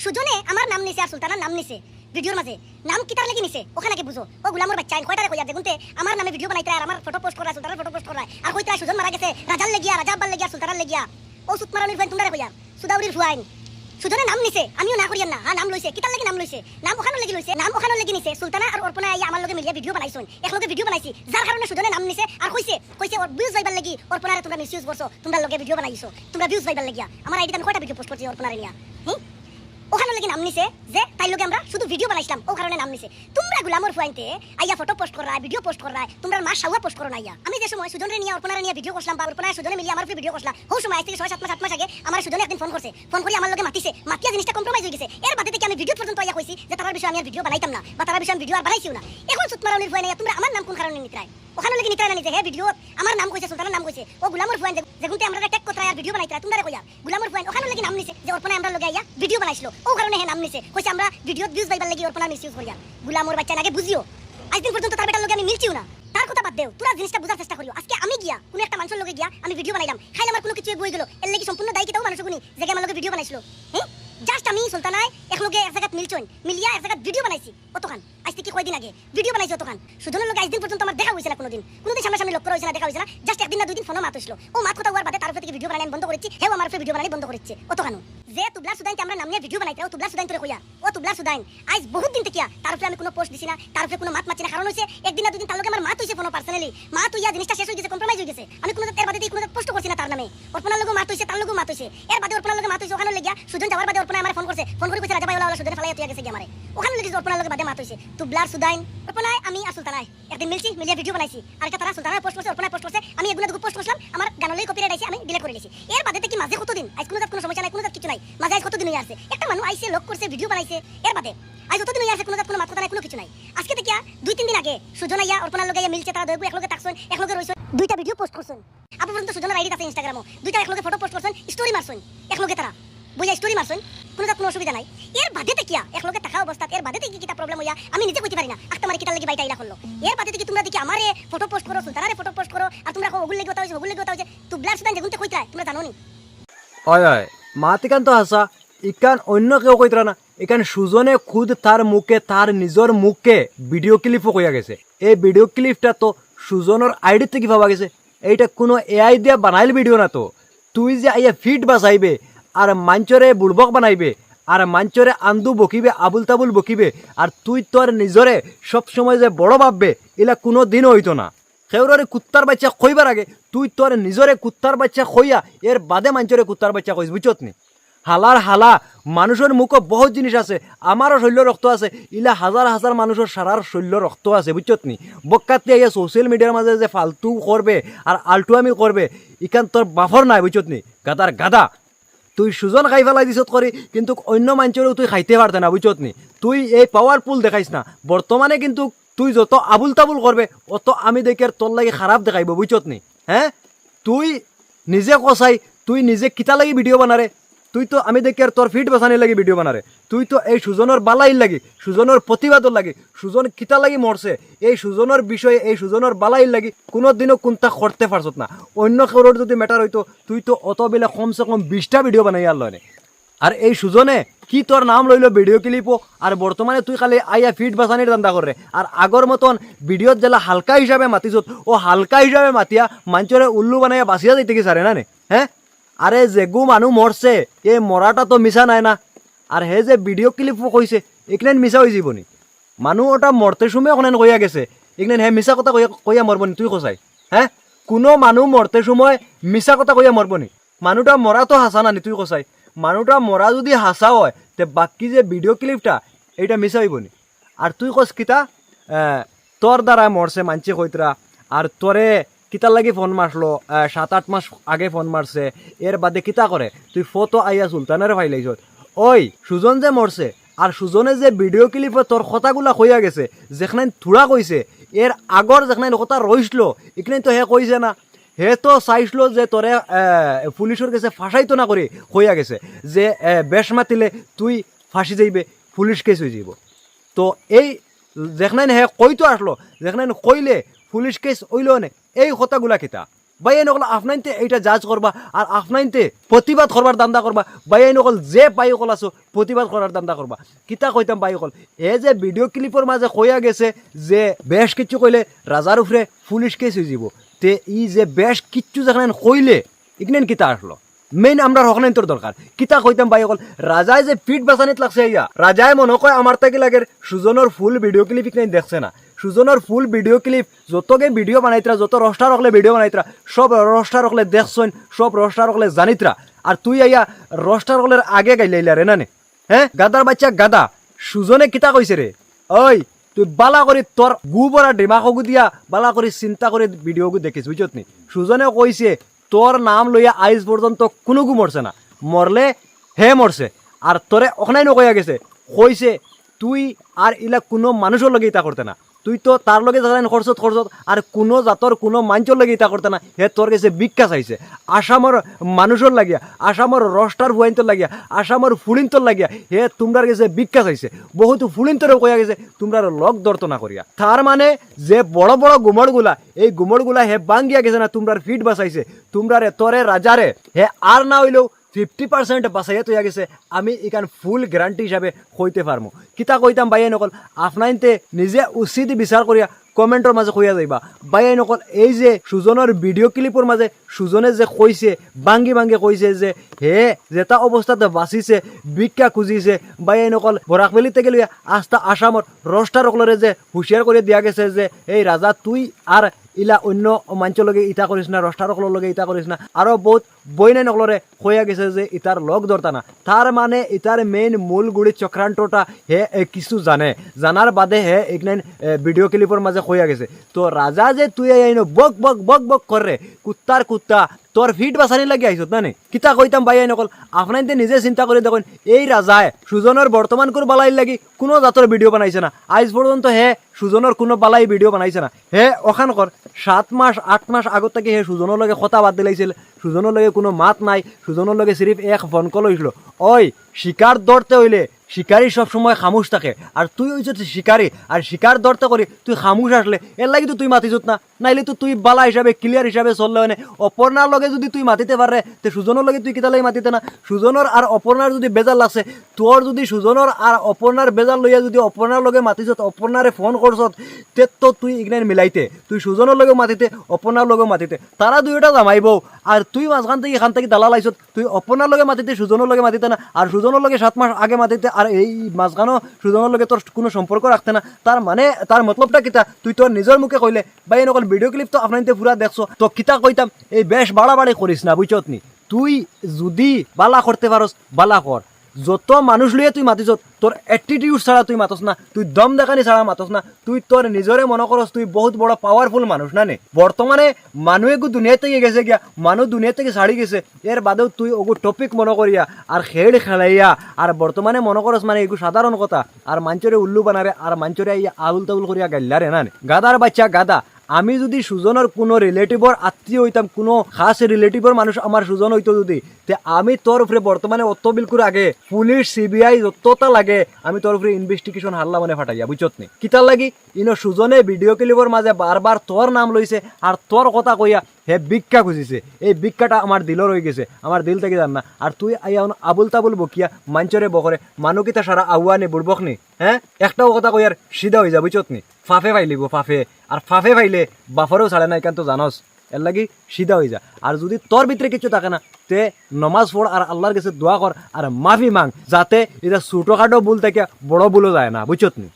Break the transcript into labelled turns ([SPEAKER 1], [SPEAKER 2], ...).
[SPEAKER 1] সুজনে আমার নাম নিছে আর সুলতানার নাম নিছে ভিডিওর মাঝে নাম কিতার লাগি নিছে ওখানে কি বুঝো ও গুলামর বাচ্চা আইন কয়টারে কইয়া দেখুনতে আমার নামে ভিডিও বানাইতে আর আমার ফটো পোস্ট করা সুলতানার ফটো পোস্ট করা আর কইতা সুজন মারা গেছে রাজাল লাগিয়া রাজা আব্বাল লাগিয়া সুলতানার লাগিয়া ও সুতমারানির ফাইন তোমরা কইয়া সুদাউরির ফুয়াইন সুজনে নাম নিছে আমিও না করিয়ান না হ্যাঁ নাম লইছে কিতার লাগি নাম লইছে নাম ওখানে লাগি লইছে নাম ওখানে লাগি নিছে সুলতানা আর অর্পণা আইয়া আমার লগে মিলিয়া ভিডিও বানাইছন একলগে ভিডিও বানাইছি যার কারণে সুজনে নাম নিছে আর কইছে ওর ভিউজ পাইবার লাগি অর্পণারে তোমরা মিসইউজ করছো তোমরা লগে ভিডিও বানাইছো তোমরা ভিউজ পাইবার লাগিয়া আমার আইডিতে আমি কয়টা ভিডিও পোস্ট করছি অর্পণারে নিয়া ওখানে লাগি নাম নিছে যে তাই লগে আমরা শুধু ভিডিও বানাইছিলাম ও কারণে নাম নিছে তোমরা গুলামর ফুয়াইতে আইয়া ফটো পোস্ট করা ভিডিও পোস্ট করা তোমরা মা শাওয়া পোস্ট করো না আইয়া আমি যে সময় সুজনরে নিয়া অর্পণারে নিয়া ভিডিও করলাম বা অর্পণারে সুজনে মিলিয়ে আমার ভিডিও করলাম ও সময় আইতে 6-7 মাস আগে আমার সুজনে একদিন ফোন করছে ফোন করে আমার লগে মাতিছে মাতিয়া জিনিসটা কম্প্রোমাইজ হয়ে গেছে এর বাদে থেকে আমি ভিডিও পর্যন্ত আইয়া কইছি যে তার বিষয়ে আমি আর ভিডিও বানাইতাম না বা তার বিষয়ে আমি ভিডিও আর বানাইছিও না এখন সুতমারানির ফুয়াই না তোমরা আমার নাম কোন কারণে নিতরাই ওখানে লাগি নিতরাই না নিতে হে ভিডিও আমার নাম কইছে সুলতানের নাম কইছে ও গুলামর ফুয়াই যেগুনতে আমরা ট্যাগ করতে আর ভিডিও বানাইতা তোমরা কইয়া গুলামর ফুয়াই ওখানে লাগি নাম নিছে যে অর্পণা আমরা লগে আইয়া ভিডিও বানাইছিল ও কারণে হে নাম নিছে কইছে আমরা ভিডিও ভিউজ পাইবার লাগি অর্পণা মিসইউজ করিয়া গুলামর বাচ্চা আগে বুঝিও আজ দিন পর্যন্ত তার বেটার লগে আমি মিলছিও না তার কথা বাদ দেও তোরা জিনিসটা বুঝার চেষ্টা করিও আজকে আমি গিয়া কোন একটা মানুষের লগে গিয়া আমি ভিডিও বানাইলাম খাইলে আমার কোনো কিছু বই গেল এর লাগি সম্পূর্ণ দায়ী কিতাও মানুষ গুনি যে আমার লগে ভিডিও বানাইছিল হ্যাঁ জাস্ট আমি সুলতানায় এক লগে এক জায়গা মিলছন মিলিয়া এক জায়গা ভিডিও বানাইছি অতখান আজ থেকে কয়দিন আগে ভিডিও বানাইছি অতখান সুজনের লগে আজ দিন পর্যন্ত আমার দেখা হইছে না কোনোদিন সামনাসামনি লক্ষ্য হইছে না দেখা হইছে না জাস্ট একদিন না দুই দিন ফোনে মাত হইছিল ও মাত কথা হওয়ার বাদে তার উপর থেকে ভিডিও বানাই বন্ধ করেছি হেও আমার উপরে ভিডিও বানাই বন্ধ করেছে অতখান যে তুবলা সুদাইন আমরা নাম নিয়ে ভিডিও বানাইতে ও তুবলা সুদাইন তোরে কইয়া ও তুবলা সুদাইন আজ বহুত দিন থেকে তার উপরে আমি কোনো পোস্ট দিছি না তার উপরে কোনো মাত মাছি না কারণ হইছে একদিন না দুই দিন তার লগে আমার মাত হইছে ফোন পার্সোনালি মাত হইয়া জিনিসটা শেষ হই গেছে কম্প্রোমাইজ হই গেছে আমি কোনো এর বাদে কোনো পোস্ট করছি না তার নামে অর্পণার লগে মাত হইছে তার লগে মাত হইছে এর বাদে অর্পণার লগে মাত হইছে ওখানে লাগিয়া সুজন যাওয়ার বাদে অর্পণা আমার ফোন করছে ফোন করে কইছে রাজা ভাই ওলা সুজন ফালাইয়া তুই গেছে কি আমারে ওখানে লাগি অর্পণার লগে বাদে মাত হইছে তুবলার সুদাইন অর্পণায় আমি আর সুলতানায় একদিন মিলছি মিলিয়া ভিডিও বানাইছি আর একটা তারা সুলতানা পোস্ট করছে অর্পণা পোস্ট করছে আমি এগুলো দুটো পোস্ট করলাম আমার গানলেই কপিরাইট আইছে আমি ডিলিট করে দিয়েছি এর বাদে থেকে মাঝে কতদিন আজ কোনো সমস্যা নাই কোনো কিছু নাই মাঝে আজ কতদিন হই আছে একটা মানুষ আইছে লক করছে ভিডিও বানাইছে এর বাদে আজ কতদিন হই আছে কোনো মাথা নাই কোনো কিছু নাই আজকে থেকে 2-3 দিন আগে সুজনাইয়া অর্পণার লগে মিলছে তারা দুই একলগে থাকছেন একলগে রইছেন দুইটা ভিডিও পোস্ট করছেন আপু পর্যন্ত সুজনার আইডি আছে ইনস্টাগ্রামে দুইটা একলগে ফটো পোস্ট করছেন স্টোরি মারছেন একলগে তারা বুঝা স্টোরি মারছেন কোনো অসুবিধা নাই এর বাদে থেকে একলগে থাকা অবস্থা এর বাদে থেকে কিটা প্রবলেম হইয়া আমি নিজে কইতে পারি না আজকে আমার কিটা লাগি বাইটা আইলা করলো এর বাদে থেকে তোমরা দেখি আমারে ফটো পোস্ট করো সুলতানারে ফটো পোস্ট করো আর তোমরা ওগুল লাগি কথা হইছে তুবলার সুদান যেগুনতে কইতা তোমরা জানো নি
[SPEAKER 2] হয় হয় মাতিকান তো হাসা ইকান অন্য কেউ কইতরা না এখান সুজনে খুদ তার মুখে তার নিজের মুখে ভিডিও ক্লিপও কইয়া গেছে এই ভিডিও ক্লিপটা তো সুজনের আইডি থেকে পাওয়া গেছে এইটা কোনো এআই দিয়ে বানাইল ভিডিও না তো তুই যে আইয়া ফিট বাজাইবে আর মাঞ্চরে বুড়বক বানাইবে আর মাঞ্চরে আন্দু বকিবে আবুল তাবুল বকিবে আর তুই তোর নিজরে সবসময় যে বড় ভাববে এলা কোনো দিনও হইতো না সেউরে কুত্তার বাচ্চা খইবার আগে তুই তোর নিজরে কুত্তার বাচ্চা খইয়া এর বাদে মাঞ্চরে কুত্তার বাচ্চা কইস বুঝছত নি হালার হালা মানুষের মুখে বহুত জিনিস আছে আমারও শৈল্য রক্ত আছে ইলা হাজার হাজার মানুষের সারার শৈল্য রক্ত আছে বুঝছত নি বক্কাতে ইয়া সোশ্যাল মিডিয়ার মাঝে যে ফালতু করবে আর আলটুয়ামি করবে ইকান তোর বাফর নাই বুঝছত নি গাদার গাদা তুই সুজন খাই ফেলাই দিছত করি কিন্তু অন্য মানুষেরও তুই খাইতে পারতে না বুঝছত নি তুই এই পাওয়ারফুল দেখাইস না বর্তমানে কিন্তু তুই যত আবুল তাবুল করবে অত আমি দেখে তোর লাগে খারাপ দেখাইব বুঝছত নি হ্যাঁ তুই নিজে কষাই তুই নিজে কিতা লাগি ভিডিও বানারে তুই তো আমি দেখি আর তোর ফিট বাঁচানি লাগি ভিডিও বানারে তুই তো এই সুজনের বালাই লাগি সুজনের প্রতিবাদর লাগি সুজন কিতা লাগি মরছে এই সুজনের বিষয়ে এই সুজনের বালাই লাগি কোনোদিনও কোনটা করতে পারছত না অন্য কারোর যদি ম্যাটার হইতো তুই তো অত বেলা কমসে কম 20টা ভিডিও বানাই আর লয় আর এই সুজনে কি তোর নাম লইল ভিডিও ক্লিপও আর বর্তমানে তুই খালি আইয়া ফিট বাঁচানির দান্দা করে আর আগর মতন ভিডিওত জেলা হালকা হিসাবে মাতিছত ও হালকা হিসাবে মাতিয়া মাঞ্চরে উল্লু বানাইয়া বাঁচিয়া যাইতে কি সারে না নে হ্যাঁ আরে যেগু মানুষ মরছে এই মরাটা তো মিছা নাই না আর হে যে ভিডিও ক্লিপও কইছে এখানে মিছা হয়ে যাবনি মানুষ ওটা মরতে সময় ওখানে কইয়া গেছে এখানে হে মিছা কথা কইয়া মরবনি তুই কসাই হ্যাঁ কোনো মানুষ মরতে সময় মিছা কথা কইয়া মরবনি মানুষটা মরা তো হাসা নানি তুই কসাই মানুষটা মরা যদি হাসা হয় তে বাকি যে ভিডিও ক্লিপটা এইটা মিছা হইবনি আর তুই কস কিতা তোর দ্বারা মরছে মানছে কইতরা আর তোরে কিতার লাগি ফোন মারলো 7-8 মাস আগে ফোন মারছে এর বাদে কিতা করে তুই ফটো আইয়া সুলতানের ফাইলাইছ ওই সুজন যে মরছে আর সুজনে যে ভিডিও ক্লিপে তোর কথাগুলা কইয়া গেছে যেখানে থোড়া কইছে এর আগর যেখানে কথা রইছিল এখানে তো হে কইছে না হে তো চাইছিল যে তোরে পুলিশের কাছে ফাঁসাইতো না করে কইয়া গেছে যে বেশ মাতিলে তুই ফাঁসি যাইবে পুলিশ কেস হয়ে যাইব তো এই যেখানে হে কইতো আসলো যেখানে কইলে পুলিশ কেস হইল নে এই কথাগুলা কিতা বাইয়াই নকল আপনাইতে এইটা জাজ করবা আর আপনাইতে প্রতিবাদ করবার দান্দা করবা বাইয়াই নকল যে পাই অকল আছো প্রতিবাদ করার দান্দা করবা কিতা কইতাম বাই অকল এ যে ভিডিও ক্লিপের মাঝে কইয়া গেছে যে বেশ কিছু কইলে রাজার উপরে পুলিশ কেস হয়ে যাব তে ই যে বেশ কিচ্ছু যেখানে কইলে ইগনেন কিতা আসলো মেইন আমরা হকনাইন তোর দরকার কিতা কইতাম বাই অকল রাজায় যে পিঠ বাঁচানিত লাগছে ইয়া রাজায় মনে কয় আমার তাকে লাগে সুজনের ফুল ভিডিও ক্লিপ ইকনাইন দেখছে না সুজনের ফুল ভিডিও ক্লিপ যতকে ভিডিও বানাইতরা যত রস্টার রকলে ভিডিও বানাইতরা সব রস্টার রকলে দেখছন সব রস্টার রকলে জানিতরা আর তুই আইয়া রস্টার রকলের আগে গাইলাইলা রে না নে হ্যাঁ গাদার বাচ্চা গাদা সুজনে কিতা কইছে রে ওই তুই বালা করে তোর গু বড়া ডিমাকগু দিয়া বালা করে চিন্তা করে ভিডিওগু দেখিস বুঝত নি সুজনে কইছে তোর নাম লইয়া আইজ পর্যন্ত কোনো গু মরছে না মরলে হে মরছে আর তোরে ওখানে কইয়া গেছে কইছে তুই আর ইলা কোনো মানুষের লগে ইতা করতে না তুই তো তার লগে যারা খরচত আর কোনো জাতর কোনো মাঞ্চর লগে ইতা করতে না হে তোর কাছে ভিক্ষা চাইছে আসামর মানুষের লাগিয়া আসামর রস্টার ভুয়াইন্তর লাগিয়া আসামর ফুলিন্তর লাগিয়া হে তোমরার কাছে ভিক্ষা চাইছে বহুত ফুলিন্তরেও কইয়া গেছে তোমরা লগ দর্ত না করিয়া তার মানে যে বড় বড় গুমড়গুলা এই গুমড়গুলা হে বাঙ্গিয়া গেছে না তোমরার ফিট বাঁচাইছে তোমরারে তোরে রাজারে হে আর না হইলেও 50% বাঁচাইয়া তৈয়া গেছে আমি এখান ফুল গ্যারান্টি হিসাবে কইতে পারবো কিতা কইতাম বাইয়াই নকল আপনাইনতে নিজে উচিত বিচার করিয়া কমেন্টর মাঝে কইয়া যাইবা বাইয়াই নকল এই যে সুজনের ভিডিও ক্লিপের মাঝে সুজনে যে কইছে বাঙ্গি বাঙ্গি কইছে যে হে যেটা অবস্থাতে বাঁচিছে ভিক্ষা খুঁজিছে বাইয়াই নকল বরাকবেলি থেকে লইয়া আস্তা আসামর রস্টার রকলরে যে হুঁশিয়ার করে দিয়া গেছে যে এই রাজা তুই আর ইলা অন্য মাঞ্চর লগে ইটা করিস না রস্টার রকলের লগে ইটা করিস না আরো বহুত বইনাই নকলরে কইয়া গেছে যে ইটার লগ ধরতা না তার মানে ইটার মেইন মূল গুড়ি চক্রান্তটা হে কিছু জানার বাদে হে একনাইন ভিডিও ক্লিপের মাঝে কইয়া গেছে তো রাজা যে তুই আইন বক বক বক বক করে কুত্তার কুত্তা তোর ফিট বাসানি লাগি আইছত না নে কিতা কইতাম বাইয়াই নকল আপনাইতে নিজে চিন্তা করে দেখুন এই রাজায় সুজনের বর্তমান কোন বালাই লাগি কোনো জাতর ভিডিও বানাইছে না আজ পর্যন্ত হে সুজনের কোনো বালাই ভিডিও বানাইছে না হে ওখানকর 7 মাস 8 মাস আগত থেকে হে সুজনের লগে কথা বাদ দিলাইছিল সুজনের লগে কোনো মাত নাই সুজনের লগে সিরিফ এক ফোন কল হইছিল ওই শিকার ধরতে হইলে শিকারি সবসময় খামুশ থাকে আর তুই হইছ শিকারি আর শিকার ধরতে করি তুই খামুশ আসলে এর লাগি তো তুই মাতিছত না নাইলে তো তুই বালা হিসাবে ক্লিয়ার হিসাবে চললে মানে অপর্ণার লগে যদি তুই মাতিতে পারে তে সুজনের লগে তুই কিতা লাগি মাতিতে না সুজনের আর অপর্ণার যদি বেজাল লাগছে তোর যদি সুজনের আর অপর্ণার বেজাল লইয়া যদি অপর্ণার লগে মাতিছত অপর্ণারে ফোন করছত তে তো তুই ইগনাইন মিলাইতে তুই সুজনের লগে মাতিতে অপর্ণার লগে মাতিতে তারা দুইটা জামাইব আর তুই মাঝখান থেকে এখান থেকে দালাল আইছত তুই অপর্ণার লগে মাতিতে সুজনের লগে মাতিতে না আর সুজনের লগে 7 মাস আগে মাতিতে আর এই মাঝখানো সুজনের লগে তোর কোনো সম্পর্ক রাখতে না তার মানে তার মতলবটা কিতা তুই তোর নিজের মুখে কইলে বা এই নকল ভিডিও ক্লিপ তো আপনাইতে পুরা দেখছো তো কিতা কইতাম এই বেশ বাড়াবাড়ি করিস না বুঝছত নি তুই যদি বালা করতে পারস বালা কর যত মানুষ লইয়া তুই মাতিছ তোর অ্যাটিটিউড ছাড়া তুই মাতস না তুই দম দেখানি ছাড়া মাতস না তুই তোর নিজরে মনে করস তুই বহুত বড় পাওয়ারফুল মানুষ না নে বর্তমানে মানুহে দুনিয়া থেকে গেছে গিয়া মানুষ দুনিয়া থেকে ছাড়ি গেছে এর বাদেও তুই ওগু টপিক মনে করিয়া আর খেল খেলাইয়া আর বর্তমানে মনে করস মানে এগু সাধারণ কথা আর মাঞ্চরে উল্লু বানারে আর মাঞ্চরে আউল তাউল করিয়া গাইলারে না গাদার বাচ্চা গাদা আমি যদি সুজনের কোনো রিলেটিভর আত্মীয় হইতাম কোনো খাস রিলেটিভর মানুষ আমার সুজন হইতো যদি তে আমি তোর উপরে বর্তমানে অত বিলকুল আগে পুলিশ সিবিআই যতটা লাগে আমি তোর উপরে ইনভেস্টিগেশন হাল্লা মনে ফাটাইয়া বুঝছত নি কিতার লাগি ইনো সুজনে ভিডিও ক্লিপের মাঝে বারবার তোর নাম লইছে আর তোর কথা কইয়া হে ভিক্ষা খুঁজিছে এই ভিক্ষাটা আমার দিলর হয়ে গেছে আমার দিল থেকে জান না আর তুই আইয়া আবুল তাবুল বকিয়া মাঞ্চরে বকরে মানুকিতা সারা আউয়ানে বুড়বক নি হ্যাঁ একটাও কথা কইয়ার সিধা হয়ে যা বুঝছত নি ফাফে ফাইলিব ফাফে আর ফাফে ফাইলে বাফরেও ছাড়ে না এখান তো জানস এর লাগি সিধা হয়ে যা আর যদি তোর ভিতরে কিছু থাকে না তে নমাজ পড় আর আল্লাহর কাছে দোয়া কর আর মাফি মাং যাতে এটা ছোটখাটো ভুল থেকে বড় ভুলও যায় না বুঝছত নি